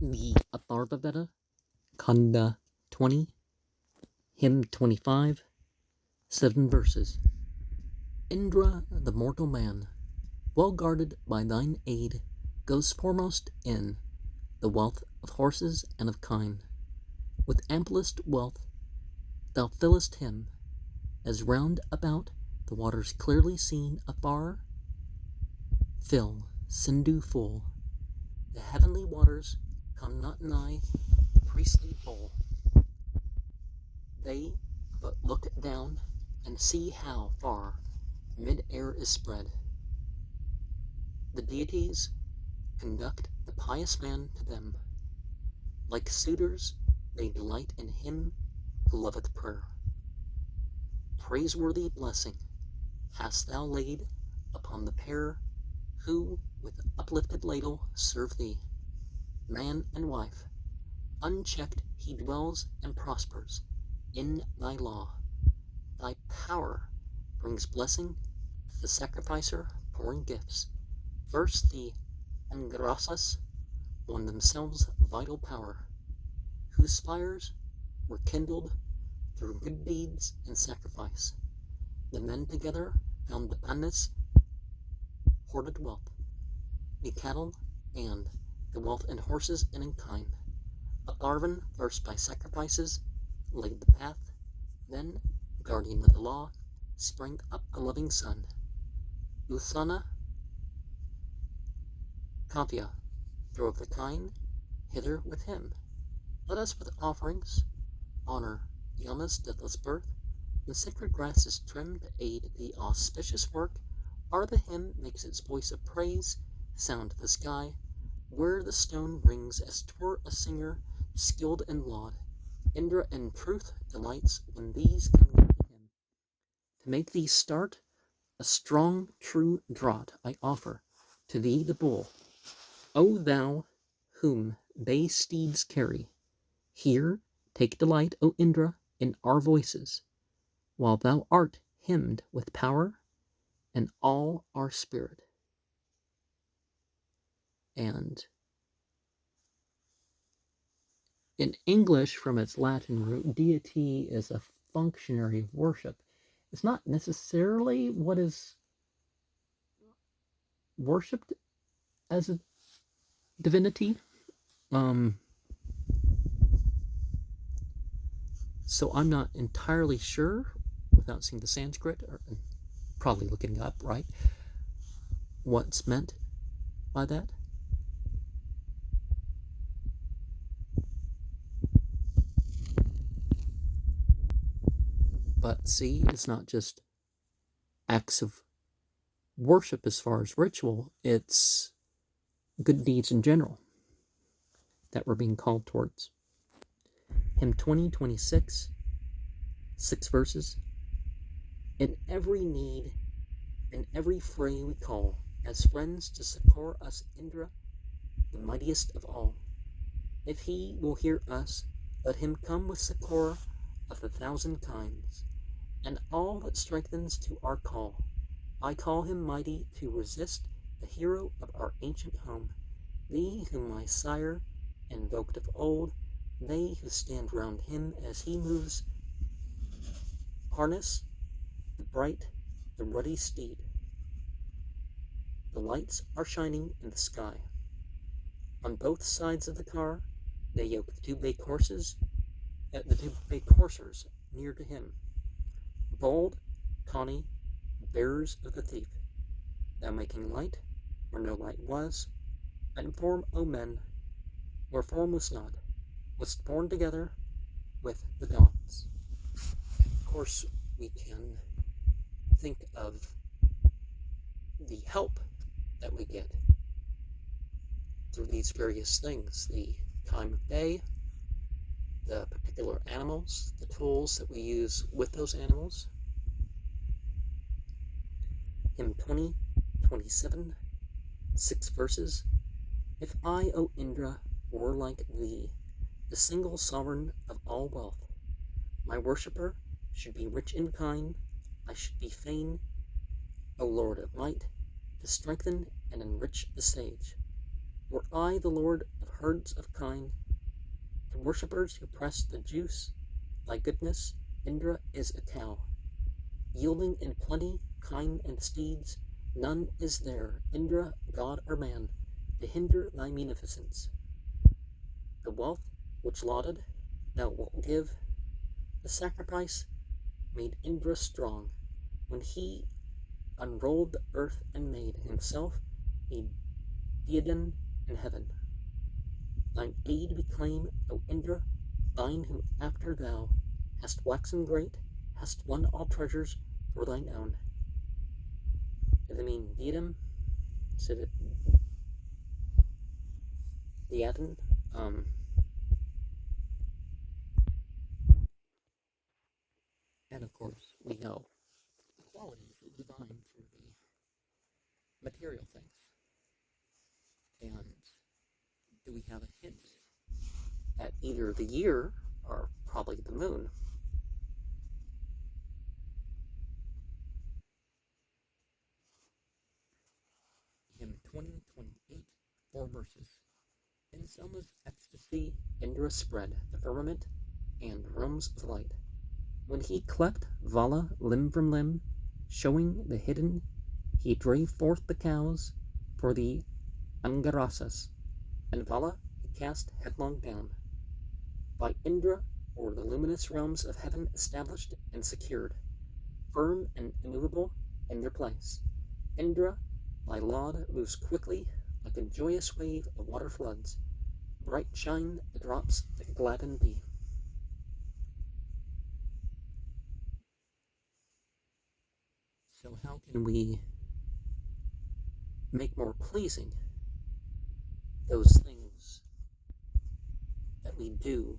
The Atharvaveda, Kanda 20, Hymn 25, 7 verses. Indra, the mortal man, well guarded by thine aid, goes foremost in the wealth of horses and of kine. With amplest wealth thou fillest him, as round about the waters clearly seen afar fill Sindhu full. The heavenly waters come not nigh the priestly bowl. They but look down and see how far mid-air is spread. The deities conduct the pious man to them. Like suitors, they delight in him who loveth prayer. Praiseworthy blessing hast thou laid upon the pair who with uplifted ladle serve thee. Man and wife, unchecked he dwells and prospers in thy law. Thy power brings blessing, the sacrificer pouring gifts. First the Angrasas won themselves vital power, whose fires were kindled through good deeds and sacrifice. The men together found the Pandits hoarded wealth, the cattle and the wealth in horses and in kine. Atharvan, first by sacrifices, laid the path, then, guardian of the law, sprang up a loving son. Uthana Kavya drove the kine hither with him. Let us with offerings honor Yama's deathless birth. When sacred grass is trimmed to aid the auspicious work, the hymn makes its voice of praise sound to the sky, where the stone rings as 'twere a singer skilled in laud. Indra in truth delights when these come near to him. To make thee start, a strong true draught I offer to thee the bull. O thou whom bay steeds carry, here take delight, O Indra, in our voices, while thou art hymned with power and all our spirit. And in English, from its Latin root, deity is a functionary of worship. It's not necessarily what is worshipped as a divinity. So I'm not entirely sure, without seeing the Sanskrit, or probably looking up, right, what's meant by that. But see, it's not just acts of worship as far as ritual, it's good deeds in general that we're being called towards. Hymn 20:26, 6 verses. In every need, in every fray we call, as friends to succor us Indra, the mightiest of all. If he will hear us, let him come with succor of the thousand kinds, and all that strengthens to our call. I call him mighty to resist the hero of our ancient home, thee whom my sire invoked of old, they who stand round him as he moves, harness the bright, the ruddy steed. The lights are shining in the sky. On both sides of the car, they yoke the two bay coursers near to him. Bold, tawny, bearers of the thief, thou making light where no light was, and form, O men, where form was not, wast born together with the dawns. Of course, we can think of the help that we get through these various things, the time of day, the particular animals, the tools that we use with those animals. Hymn 20:27, 6 verses. If I, O Indra, were like thee, the single sovereign of all wealth, my worshipper should be rich in kind, I should be fain, O Lord of might, to strengthen and enrich the sage. Were I the lord of herds of kine, to worshippers who press the juice, thy goodness, Indra, is a cow, yielding in plenty kine and steeds. None is there, Indra, god or man, to hinder thy munificence. The wealth which lauded thou wilt give, the sacrifice made Indra strong, when he unrolled the earth and made himself a diadem in heaven. Thine aid we claim, O Indra, thine who after thou hast waxen great, hast won all treasures for thine own. Does it mean diadem? Is it diadem? And of course, we know the qualities of the divine through the material things. And do we have a hint at either the year or probably the moon? Hymn 20:28, 4 verses. In Selma's ecstasy, Indra spread the firmament and realms of light. When he cleft Vala limb from limb, showing the hidden, he drave forth the cows for the Angarasas, and Vala he cast headlong down. By Indra o'er the luminous realms of heaven established and secured, firm and immovable in their place, Indra, thy laud moves quickly like a joyous wave of water floods. Bright shine the drops that gladden thee. So how can we make more pleasing those things that we do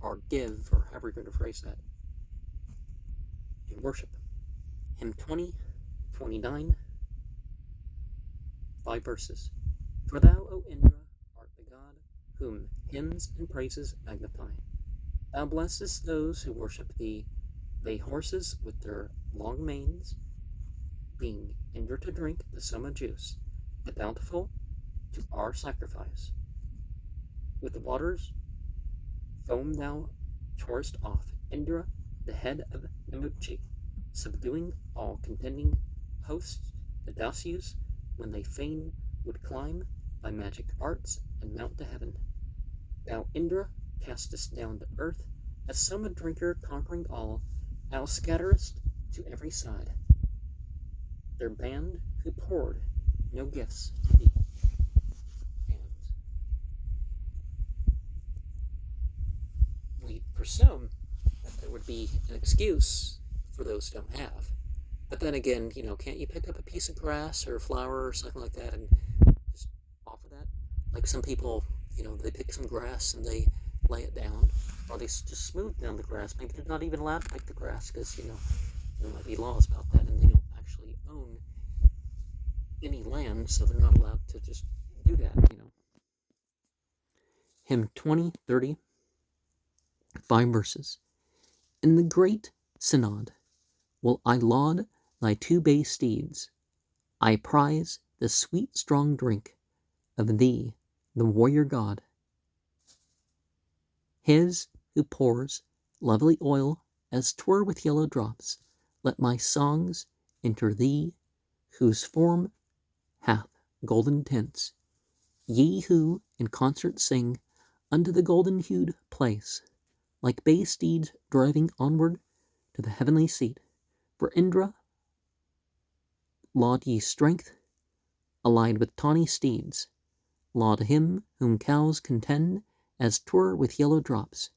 or give, or however you're going to phrase that, in worship? Hymn 20:29, 5 verses. For thou, O Indra, art the god whom hymns and praises magnify. Thou blessest those who worship thee, they horses with their long manes, being Indra to drink the soma juice, the bountiful to our sacrifice. With the waters foam thou torest off, Indra, the head of Namuchi, subduing all contending hosts, the Dasyus, when they fain would climb by magic arts and mount to heaven. Thou, Indra, castest down to earth, as soma drinker conquering all, thou scatterest to every side their band who poured no gifts to thee. And we presume that there would be an excuse for those who don't have. But then again, can't you pick up a piece of grass or a flower or something like that and just offer that? Like some people, they pick some grass and they lay it down, or they just smooth down the grass. Maybe they're not even allowed to pick the grass because, there might be laws about that, and they don't actually own any land, so they're not allowed to just do that, Hymn 20:30, 5 verses. In the great synod will I laud thy 2 bay steeds. I prize the sweet strong drink of thee, the warrior god. His who pours lovely oil as 'twere with yellow drops. Let my songs enter thee, whose form hath golden tints. Ye who in concert sing unto the golden-hued place, like bay steeds driving onward to the heavenly seat. For Indra, laud ye strength, allied with tawny steeds. Laud him whom cows contend, as 'twere with yellow drops.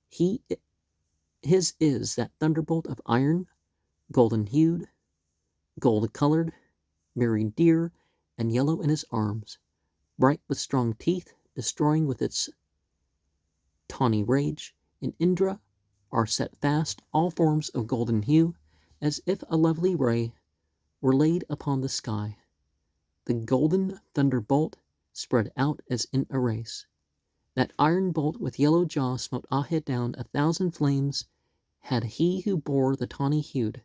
His is that thunderbolt of iron, golden-hued, gold-colored, buried dear and yellow in his arms, bright with strong teeth, destroying with its tawny rage. In Indra are set fast all forms of golden hue, as if a lovely ray were laid upon the sky. The golden thunderbolt spread out as in a race. That iron bolt with yellow jaw smote Ahit down 1,000 flames, had he who bore the tawny hued.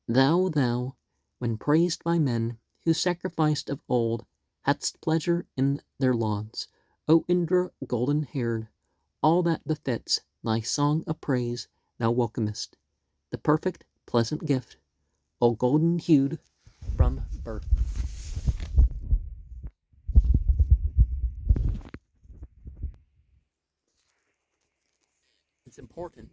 Thou, when praised by men who sacrificed of old hadst pleasure in their lawns. O Indra, golden-haired, all that befits thy song of praise thou welcomest, the perfect, pleasant gift, all golden-hued from birth. It's important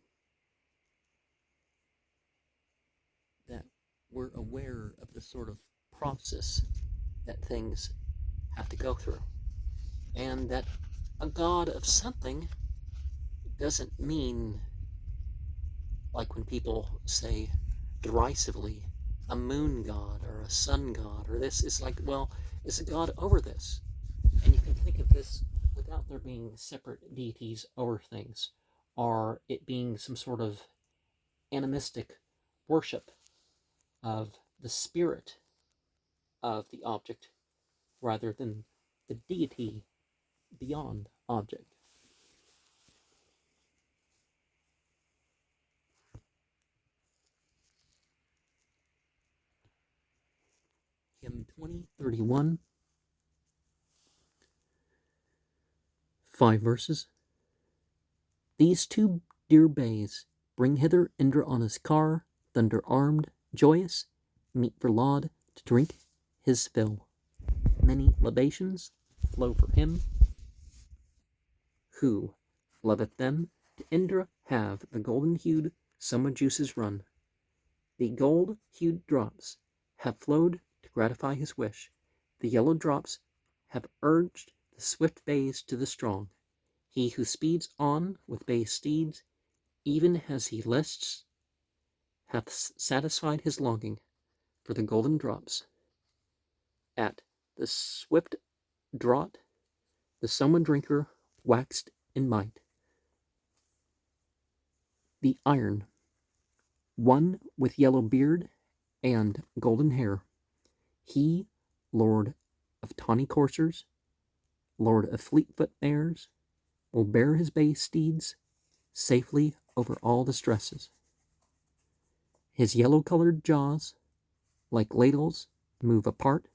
that we're aware of the sort of process that things have to go through, and that a god of something doesn't mean, like when people say derisively, a moon god or a sun god or this. Is like, well, is a god over this? And you can think of this without there being separate deities over things, or it being some sort of animistic worship of the spirit of the object rather than the deity beyond object. Hymn 2031, 5 verses. These two dear bays bring hither Indra on his car, thunder-armed, joyous, meet for laud, to drink his fill. Many libations flow for him who loveth them. To Indra have the golden-hued summer juices run. The gold-hued drops have flowed to gratify his wish. The yellow drops have urged the swift bays to the strong. He who speeds on with bay steeds, even as he lists, hath satisfied his longing for the golden drops. At the swift draught, the summer drinker waxed in might. The iron, one with yellow beard and golden hair, he, lord of tawny coursers, lord of fleet-foot mares, will bear his bay steeds safely over all the stresses. His yellow-colored jaws, like ladles, move apart,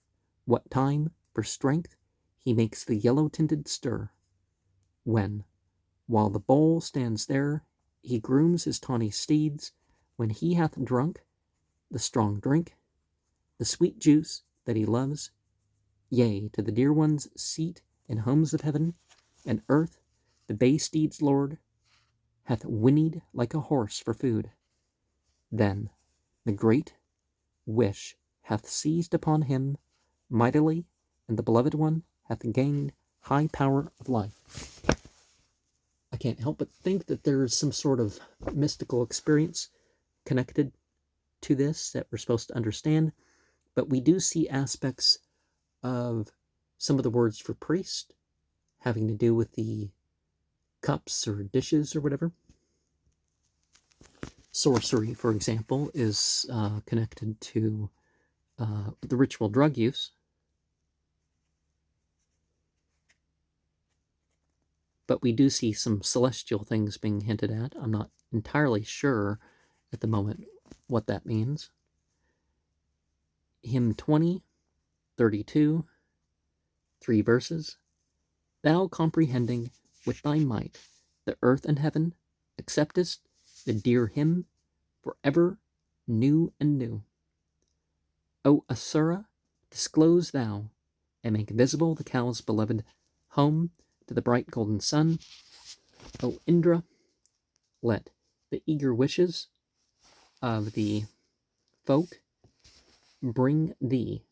what time, for strength, he makes the yellow-tinted stir, when, while the bowl stands there, he grooms his tawny steeds, when he hath drunk the strong drink, the sweet juice that he loves, yea, to the dear one's seat in homes of heaven and earth, the bay steed's lord hath whinnied like a horse for food. Then the great wish hath seized upon him mightily, and the beloved one hath gained high power of life. I can't help but think that there's some sort of mystical experience connected to this that we're supposed to understand, but we do see aspects of some of the words for priest having to do with the cups or dishes or whatever. Sorcery, for example, is connected to the ritual drug use. But we do see some celestial things being hinted at. I'm not entirely sure at the moment what that means. Hymn 20:32, 3 verses. Thou comprehending with thy might the earth and heaven, acceptest the dear hymn forever new and new. O Asura, disclose thou and make visible the cow's beloved home to the bright golden sun. O Indra, let the eager wishes of the folk bring thee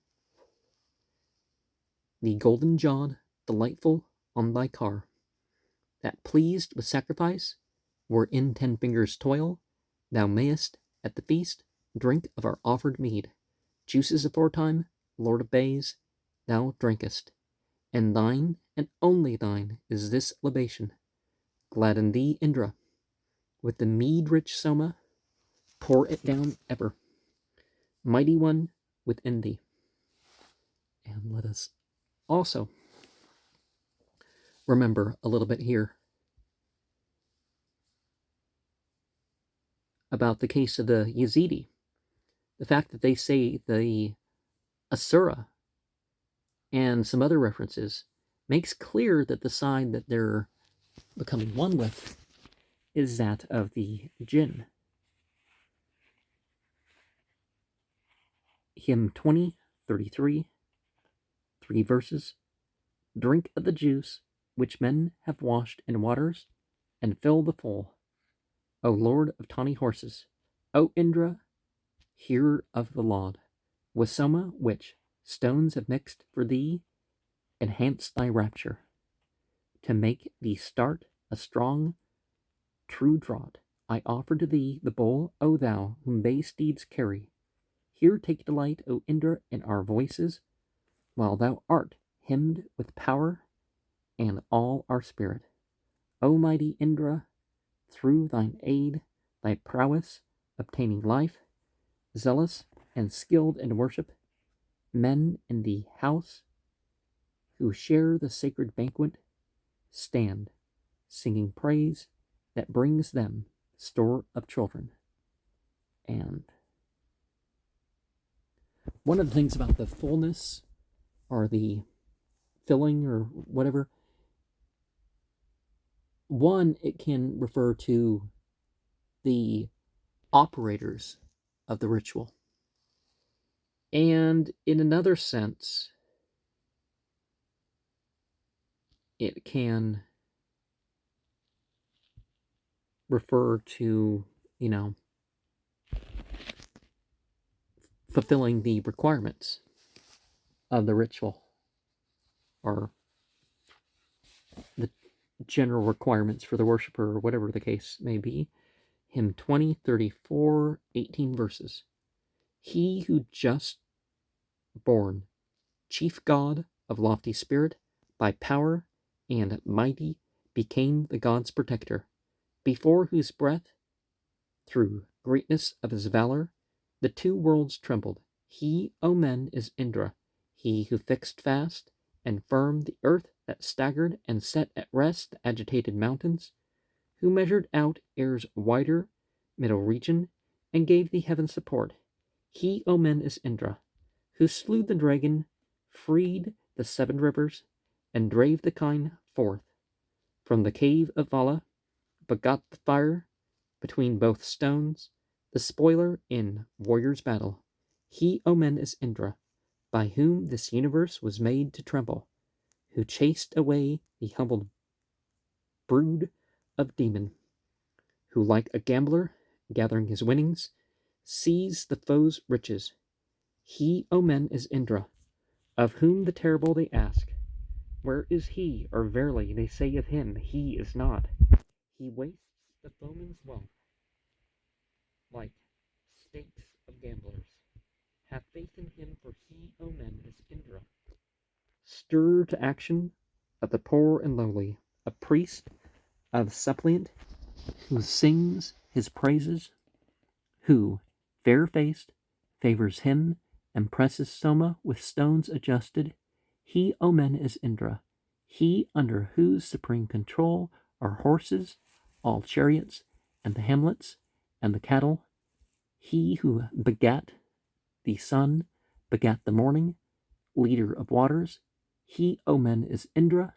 the golden jawed, delightful on thy car, that pleased with sacrifice, were in 10 fingers' toil, thou mayest at the feast drink of our offered mead. Juices aforetime, lord of bays, thou drinkest, and thine and only thine is this libation. Gladden thee, Indra, with the mead-rich Soma, pour it down ever, mighty one within thee. And let us also remember a little bit here about the case of the Yazidi. The fact that they say the Asura and some other references, makes clear that the side that they're becoming one with is that of the jinn. Hymn 20:33, 3 verses. Drink of the juice which men have washed in waters, and fill the full. O Lord of tawny horses, O Indra, hearer of the laud, with soma which stones have mixed for thee, enhance thy rapture, to make thee start a strong, true draught. I offer to thee the bowl, O thou whom bay steeds carry. Here take delight, O Indra, in our voices, while thou art hymned with power and all our spirit. O mighty Indra, through thine aid, thy prowess, obtaining life, zealous and skilled in worship, men in the house who share the sacred banquet stand, singing praise that brings them store of children. And one of the things about the fullness or the filling or whatever, one, it can refer to the operators of the ritual. And in another sense, it can refer to, fulfilling the requirements of the ritual, or the general requirements for the worshiper, or whatever the case may be. Hymn 20:34, 18 verses. He who just born, chief god of lofty spirit, by power and mighty became the god's protector, before whose breath, through greatness of his valor, the two worlds trembled. He, O men, is Indra, he who fixed fast and firm the earth that staggered and set at rest the agitated mountains, who measured out air's wider middle region and gave the heaven support. He, O men, is Indra, who slew the dragon, freed the 7 rivers, and drave the kine forth from the cave of Vala, begot the fire between both stones, the spoiler in warrior's battle. He, O men, is Indra, by whom this universe was made to tremble, who chased away the humbled brood of demon, who like a gambler, gathering his winnings, seized the foe's riches. He, O men, is Indra, of whom the terrible they ask, where is he? Or verily they say of him, he is not. He wastes the foeman's wealth like stakes of gamblers. Have faith in him, for he, O men, is Indra. Stir to action of the poor and lowly, a priest of suppliant, who sings his praises, who, fair-faced, favors him and presses Soma with stones adjusted. He, O men, is Indra, he under whose supreme control are horses, all chariots, and the hamlets, and the cattle. He who begat the sun, begat the morning, leader of waters. He, O men, is Indra,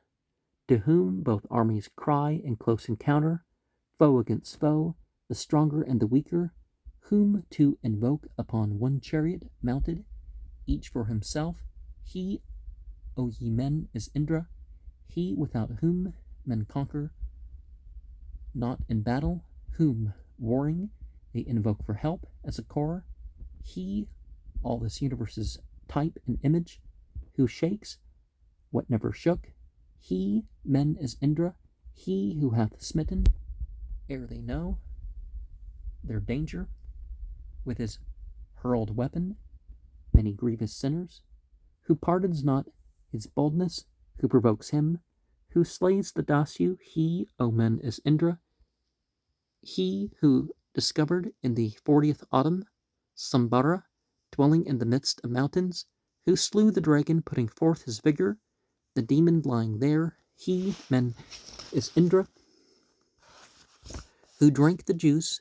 to whom both armies cry in close encounter, foe against foe, the stronger and the weaker, whom to invoke upon one chariot mounted, each for himself. He, O ye men, is Indra, he without whom men conquer not in battle, whom, warring, they invoke for help as a core. He, all this universe's type and image, who shakes what never shook. He, men, is Indra, he who hath smitten, ere they know their danger, with his hurled weapon, many grievous sinners, who pardons not his boldness, who provokes him, who slays the Dasyu. He, O men, is Indra, he who discovered in the 40th autumn Sambara, dwelling in the midst of mountains, who slew the dragon, putting forth his vigor, the demon lying there. He, men, is Indra, who drank the juice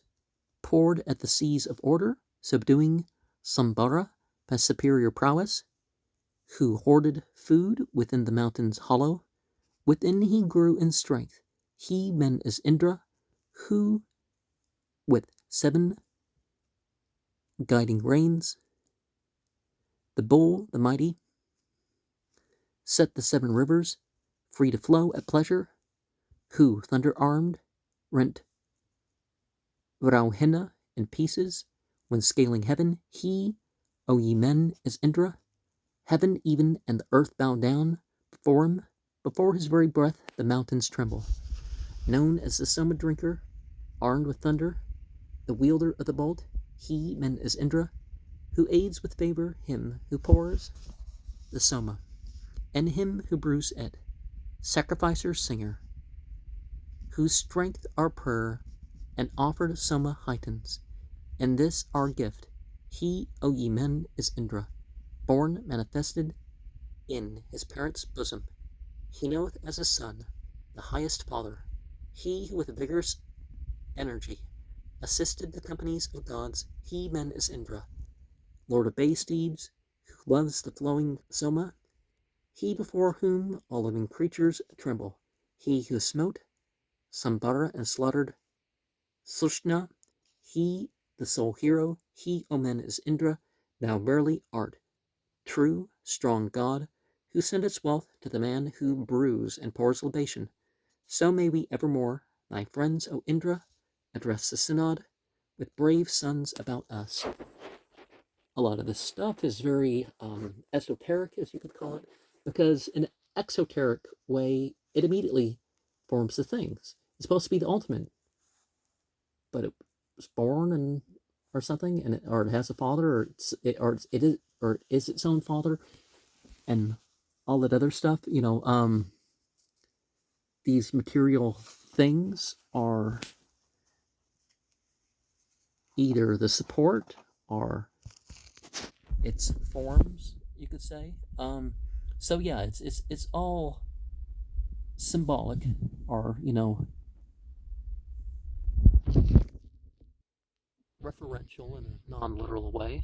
poured at the seas of order, subduing Sambara by superior prowess, who hoarded food within the mountain's hollow. Within he grew in strength. He men is Indra, who with 7 guiding reins, the bull, the mighty, set the 7 rivers free to flow at pleasure, who, thunder-armed, rent Vrauhena in pieces when scaling heaven. He, O ye men, is Indra. Heaven even and the earth bow down before him. Before his very breath the mountains tremble. Known as the Soma drinker, armed with thunder, the wielder of the bolt, he, men, is Indra, who aids with favor him who pours the Soma, and him who brews it, sacrificer, singer, whose strength our prayer and offered Soma heightens, and this our gift. He, O ye men, is Indra, born manifested in his parents' bosom. He knoweth as a son, the highest father, he who with vigorous energy assisted the companies of gods. He, men, is Indra, lord of bay steeds, who loves the flowing Soma, he before whom all living creatures tremble, he who smote Sambara and slaughtered Sushna, he the sole hero. He, O men, is Indra, thou verily art true, strong God, who sendest wealth to the man who brews and pours libation. So may we evermore, thy friends, O Indra, address the synod with brave sons about us. A lot of this stuff is very esoteric, as you could call it, because in an exoteric way, it immediately forms the things. It's supposed to be the ultimate, but it was born and or something, and or it has a father, or it is its own father, and all that other stuff. These material things are either the support or its forms, you could say. So yeah, it's all symbolic, or referential in a non-literal way.